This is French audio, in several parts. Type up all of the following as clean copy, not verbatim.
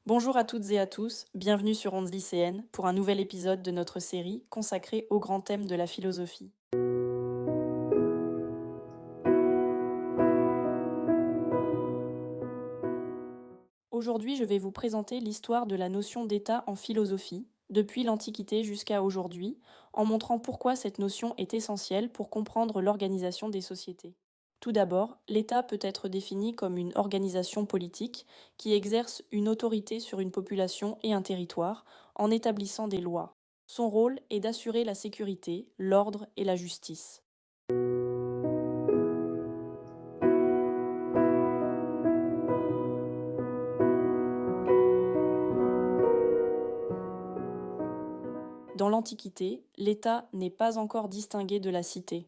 Bonjour à toutes et à tous, bienvenue sur Ondes lycéennes pour un nouvel épisode de notre série consacrée au grand thème de la philosophie. Aujourd'hui, je vais vous présenter l'histoire de la notion d'État en philosophie, depuis l'Antiquité jusqu'à aujourd'hui, en montrant pourquoi cette notion est essentielle pour comprendre l'organisation des sociétés. Tout d'abord, l'État peut être défini comme une organisation politique qui exerce une autorité sur une population et un territoire en établissant des lois. Son rôle est d'assurer la sécurité, l'ordre et la justice. Dans l'Antiquité, l'État n'est pas encore distingué de la cité.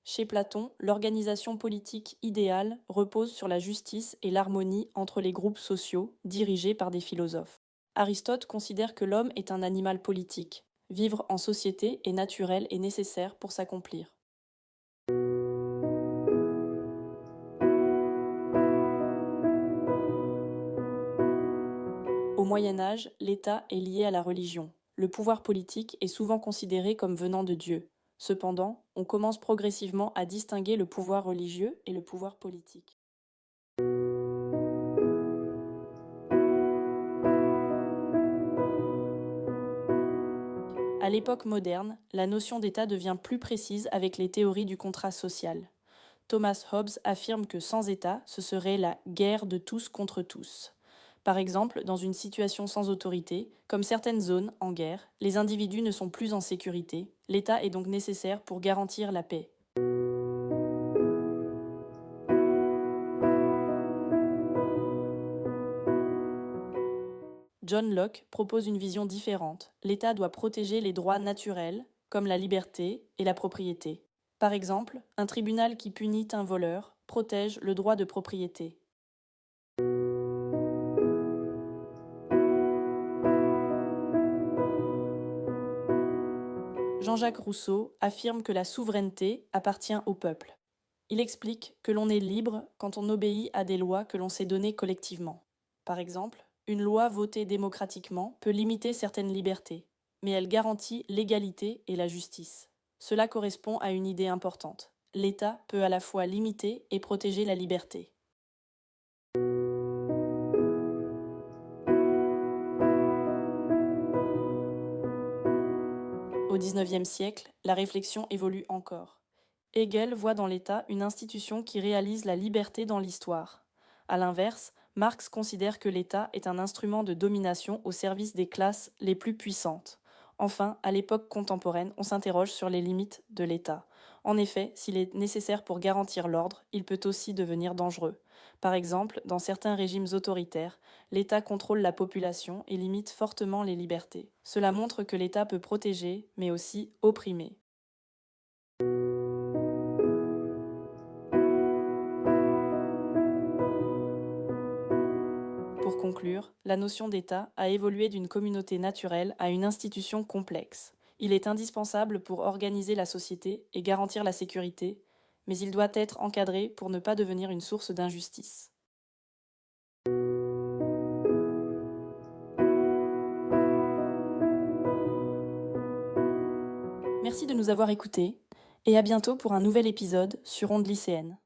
Chez Platon, l'organisation politique idéale repose sur la justice et l'harmonie entre les groupes sociaux dirigés par des philosophes. Aristote considère que l'homme est un animal politique. Vivre en société est naturel et nécessaire pour s'accomplir. Au Moyen Âge, l'État est lié à la religion. Le pouvoir politique est souvent considéré comme venant de Dieu. Cependant, on commence progressivement à distinguer le pouvoir religieux et le pouvoir politique. À l'époque moderne, la notion d'État devient plus précise avec les théories du contrat social. Thomas Hobbes affirme que sans État, ce serait la guerre de tous contre tous. Par exemple, dans une situation sans autorité, comme certaines zones en guerre, les individus ne sont plus en sécurité. L'État est donc nécessaire pour garantir la paix. John Locke propose une vision différente. L'État doit protéger les droits naturels, comme la liberté et la propriété. Par exemple, un tribunal qui punit un voleur protège le droit de propriété. Jean-Jacques Rousseau affirme que la souveraineté appartient au peuple. Il explique que l'on est libre quand on obéit à des lois que l'on s'est données collectivement. Par exemple, une loi votée démocratiquement peut limiter certaines libertés, mais elle garantit l'égalité et la justice. Cela correspond à une idée importante. L'État peut à la fois limiter et protéger la liberté. Au XIXe siècle, la réflexion évolue encore. Hegel voit dans l'État une institution qui réalise la liberté dans l'histoire. A l'inverse, Marx considère que l'État est un instrument de domination au service des classes les plus puissantes. Enfin, à l'époque contemporaine, on s'interroge sur les limites de l'État. En effet, s'il est nécessaire pour garantir l'ordre, il peut aussi devenir dangereux. Par exemple, dans certains régimes autoritaires, l'État contrôle la population et limite fortement les libertés. Cela montre que l'État peut protéger, mais aussi opprimer. Pour conclure, la notion d'État a évolué d'une communauté naturelle à une institution complexe. Il est indispensable pour organiser la société et garantir la sécurité, mais il doit être encadré pour ne pas devenir une source d'injustice. Merci de nous avoir écoutés et à bientôt pour un nouvel épisode sur Ondes lycéennes.